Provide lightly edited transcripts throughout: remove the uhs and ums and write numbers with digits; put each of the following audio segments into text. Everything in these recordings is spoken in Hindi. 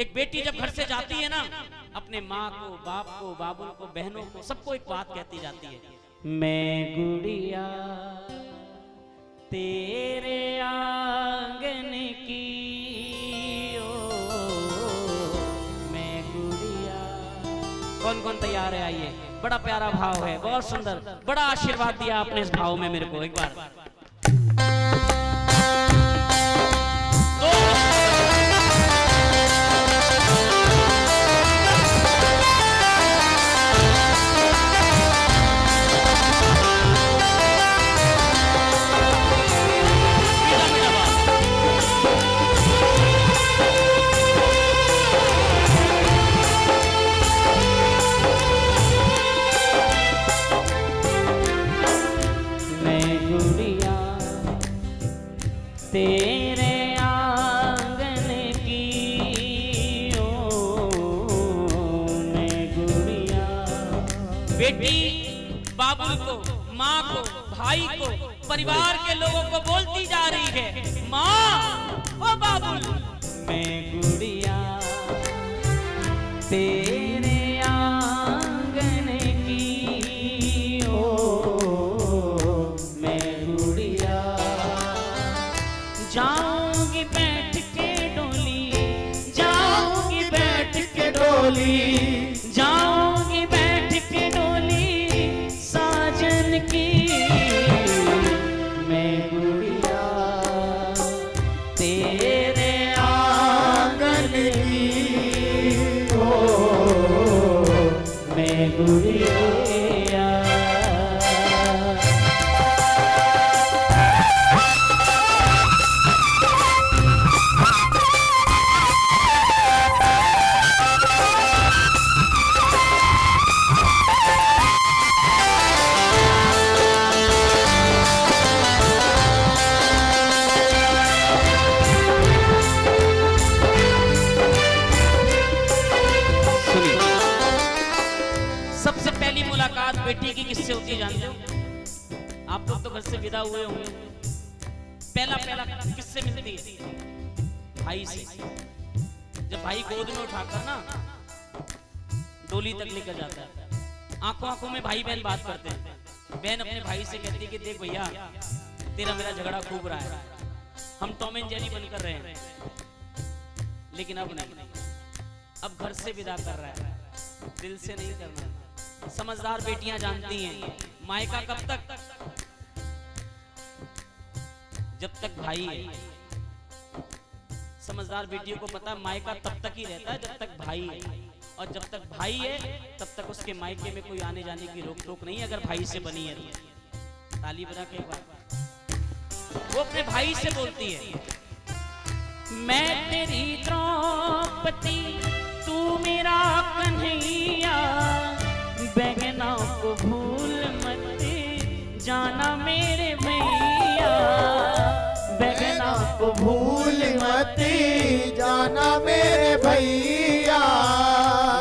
एक बेटी जब घर से जाती है ना, अपने माँ को, बाप को, बाबू को, बहनों को, सबको एक बात कहती जाती है, मैं गुड़िया तेरे आंगन की, ओ मैं गुड़िया। कौन कौन तैयार है? आइए, बड़ा प्यारा भाव है, बहुत सुंदर, बड़ा आशीर्वाद दिया आपने इस भाव में मेरे को। एक बार तेरे आंगन की, ओ मैं गुड़िया। बेटी बाबू को, माँ को, भाई को, परिवार के लोगों को बोलती जा रही है, माँ ओ बाबू मैं गुड़िया तेरे आंगन की, ओ मैं गुड़िया। जाऊंगी बैठ के डोली, जाऊंगी बैठ के डोली, जाऊंगी बैठ के डोली साजन की, मैं गुड़िया तेरे आंगन की, ओ मैं गुड़िया। मुलाकात बेटी की किससे होती है जानते हो? आप लोग तो घर से विदा हुए होंगे, पहला किससे मिलती है? भाई से। जब भाई गोद में उठाकर ना डोली तक लेकर जाता है, आंखों आंखों में भाई बहन बात करते हैं। बहन अपने भाई से कहती है कि देख भैया, तेरा मेरा झगड़ा खूब रहा है, हम टॉम एंड जेरी बनकर रहे हैं, लेकिन अब नहीं, अब घर से विदा कर रहा है, दिल से नहीं करना। समझदार बेटियां जानती हैं मायका कब तक? जब तक भाई है। समझदार बेटियों को पता है मायका तब तक ही रहता है जब तक भाई है, और जब तक भाई है तब तक उसके मायके में कोई आने जाने की रोक टोक नहीं है, अगर भाई से बनी है तो। ताली बजा के एक बार वो अपने भाई से बोलती है, मैं तेरी द्रौपदी तू मेरा कन्हैया, बहना को भूल मत जाना मेरे भैया, बहना को भूल मत जाना मेरे भैया,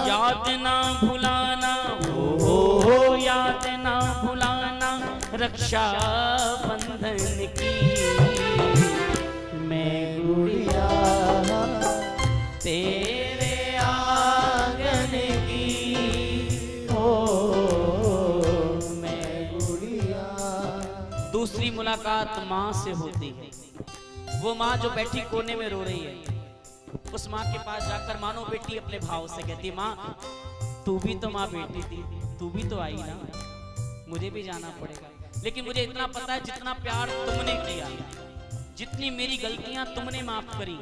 याद ना भुलाना हो याद ना भुलाना रक्षा बंधन की, मैं गुड़िया तेरे आंगन की, मैं गुड़िया। दूसरी मुलाकात माँ से होती है। वो माँ जो बैठी कोने में रो रही है, उस माँ के पास जाकर मानो बेटी अपने भाव से कहती, माँ तू भी तो माँ बेटी थी, तू भी तो आई ना, मुझे भी जाना पड़ेगा, लेकिन मुझे इतना पता है जितना प्यार तुमने किया, जितनी मेरी गलतियां तुमने माफ करी,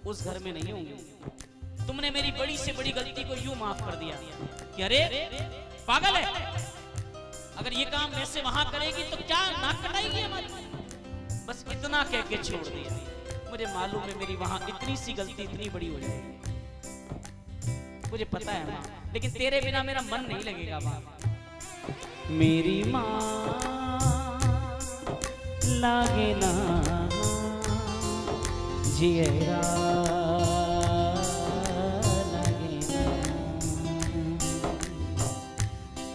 उस घर में नहीं होंगी। तुमने मेरी बड़ी से बड़ी गलती को यूं माफ कर दिया कि अरे पागल है, अगर ये काम वैसे वहां करेगी तो क्या नाक कटाएगी हमारी, बस इतना कह के छोड़ दिया। मुझे मालूम है मेरी वहां इतनी सी गलती इतनी बड़ी हो जाएगी, मुझे पता है माँ, लेकिन तेरे बिना मेरा मन नहीं लगेगा माँ। मेरी माँ लागे ना जियरा लागे ना,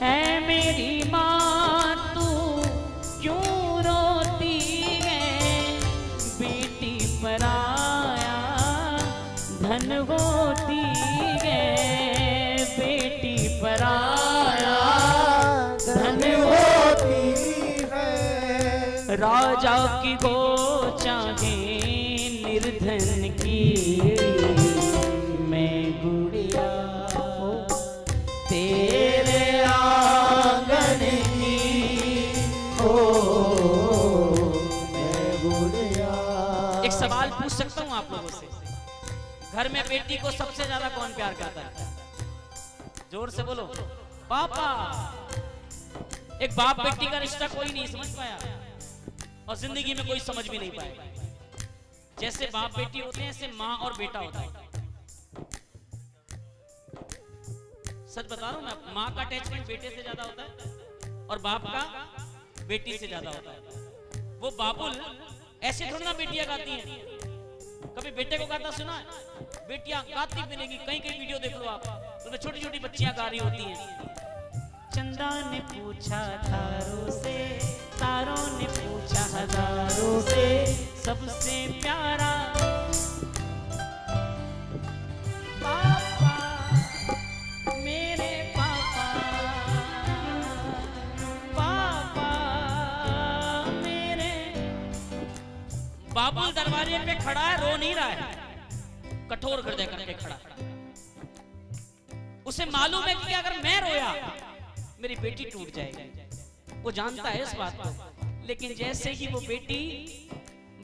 ऐ मेरी माँ तू क्यों रोती है, बेटी पराया धन वो होती है बेटी पराया धन होती है। राजा की गो चाहे निर्धन की मैं गुड़िया तेरे आंगन की ओ मैं गुड़िया। एक सवाल पूछ सकता हूँ आप लोगों से, घर में बेटी को सबसे ज्यादा कौन प्यार करता है? जोर से बोलो। पापा। एक बाप बेटी का रिश्ता कोई नहीं समझ पाया और जिंदगी में कोई समझ भी नहीं पाएगा। जैसे बाप बेटी होते हैं ऐसे माँ और बेटा होता है। सच बता रहा हूं मैं, माँ का अटैचमेंट बेटे से ज्यादा होता है और बाप का बेटी से ज्यादा होता है। वो बाबुल ऐसे थोड़ी ना बेटियां गाती हैं, कभी बेटे को गाता सुना है? बेटियां गाती मिलेगी, कहीं कहीं वीडियो देख लो आप, तो छोटी छोटी बच्चियां गा रही होती हैं। चंदा ने पूछा तारों से, तारों ने पूछा हजारों से, सबसे प्यारा पापा मेरे पापा, पापा मेरे। बाबुल दरवाजे पे खड़ा है, रो नहीं रहा है, कठोर हृदय करके खड़ा। उसे मालूम है कि अगर मैं रोया मेरी बेटी टूट जाएगी, वो जानता है इस बात को। लेकिन जैसे ही वो बेटी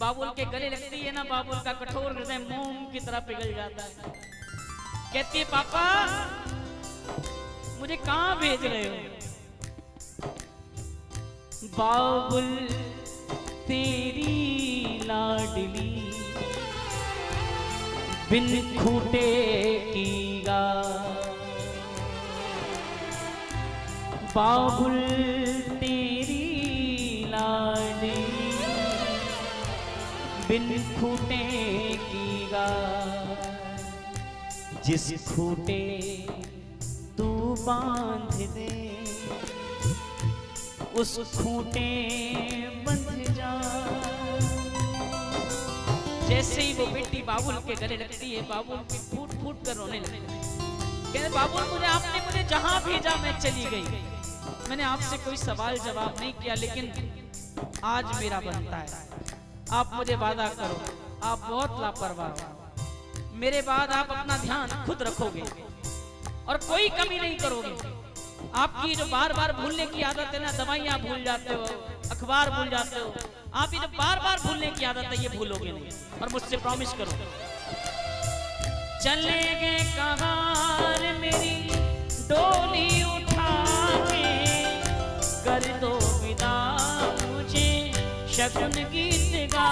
बाबुल के गले लगती है ना, बाबुल का कठोर हृदय मोम की तरह पिघल जाता है। कहती है पापा मुझे कहां भेज रहे हो? बाबुल तेरी लाडली बिन खूटे की गा, बाबुल तेरी लाडली बिन खूटे की गा, जिस खूटे तू बांध दे उस खूटे बंध जा। जैसे ही वो बेटी बाबुल के गले लगती है, बाबुल भी फूट फूट कर रोने लगता है। कहते बाबुल आपने मुझे जहां भेजा मैं चली गई, मैंने आपसे कोई सवाल जवाब नहीं किया, लेकिन आज मेरा बनता है। आप मुझे वादा करो, आप बहुत लापरवाह हो, मेरे बाद आप अपना ध्यान खुद रखोगे और कोई कमी नहीं करोगे। आपकी जो बार बार भूलने की आदत है ना, दवाइयां भूल जाते हो, अखबार भूल जाते हो, आप ये जो बार बार भूलने की आदत है ये भूलोगे नहीं। और मुझसे प्रॉमिस करो। चले गए कहार मेरी डोली उठा के, कर दो विदा मुझे शगुन गीत गा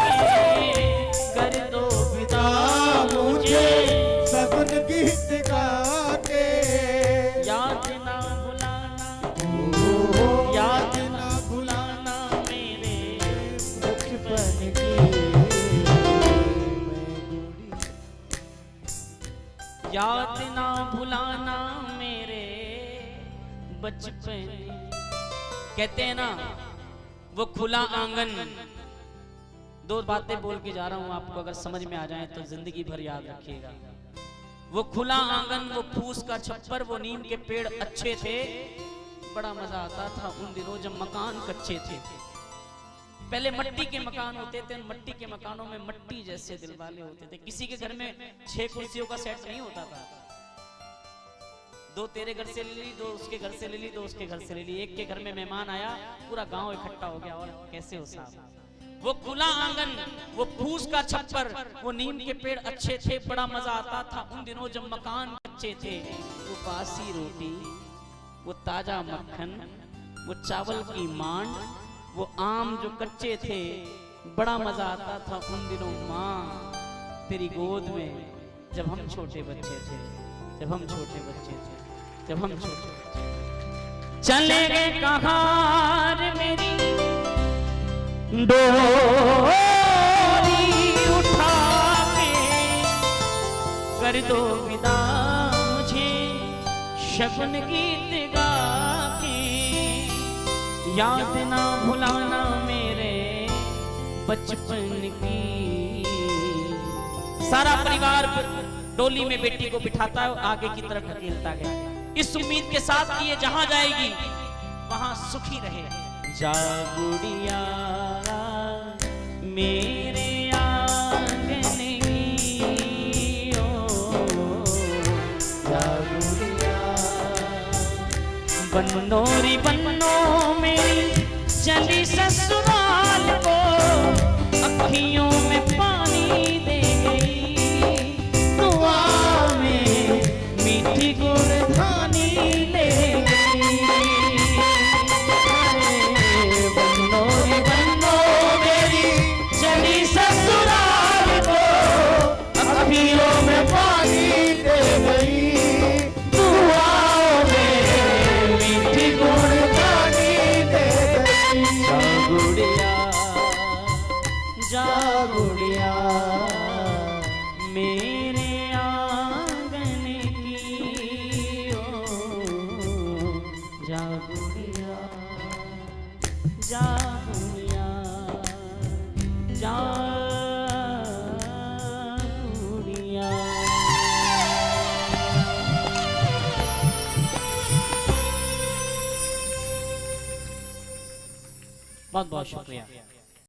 के, कर दो विदा मुझे शगुन गीत गा के। याद ना भुलाना, याद ना भुलाना मेरे बचपन की याद ना भुलाना मेरे बचपन। कहते हैं ना वो खुला आंगन। दो बातें बोल के जा रहा हूं आपको, अगर समझ में आ जाए तो जिंदगी भर याद रखिएगा। वो खुला आंगन, वो फूस का छप्पर, वो नीम के पेड़ अच्छे थे, बड़ा मजा आता था उन दिनों जब मकान कच्चे थे। पहले मट्टी के मकान होते थे, मट्टी के मकानों में मट्टी जैसे दिल वाले होते थे। किसी के घर में 6 कुर्सियों का सेट नहीं होता था। 2 तेरे घर से ले ली, 2 उसके घर से ले ली, 2 उसके घर से ले ली। एक के घर में मेहमान आया, पूरा गांव इकट्ठा हो गया। और कैसे हो साहब? वो खुला आंगन, वो फूस का छप्पर, वो नीम के पेड़ अच्छे थे, बड़ा मजा आता था उन दिनों जब मकान कच्चे थे। वो बासी रोटी, वो ताजा मक्खन, वो चावल की मांड, वो आम जो कच्चे थे, बड़ा मजा आता था उन दिनों। माँ तेरी गोद में जब हम छोटे बच्चे थे, जब हम छोटे बच्चे थे, जब हम छोटे बच्चे। चले गए कहार मेरी डोली उठा के, कर दो विदा मुझे शगुन गीत गा के। याद ना भुलाना मेरे बचपन की। सारा परिवार डोली में बेटी को बिठाता है और आगे की तरफ ढकेलता गया, इस उम्मीद के साथ कि ये जहां जाएगी वहां सुखी रहे। जा गुड़िया मेरे आंगन की ओ, जा गुड़िया बनोरी बनो मेरी चली ससुराल को, अखियों में पानी दे गई, दुआ में मीठी गुड़धानी ले गई। बनोरी बनो मेरी चली ससुराल को, अखियों में पानी दे गई, दुआ में मीठी गुड़धानी दे गई। जा गुड़िया जा गुड़िया मेरे आंगन की ओ, जा गुड़िया जा गुड़िया जा गुड़िया। बहुत बहुत शुक्रिया।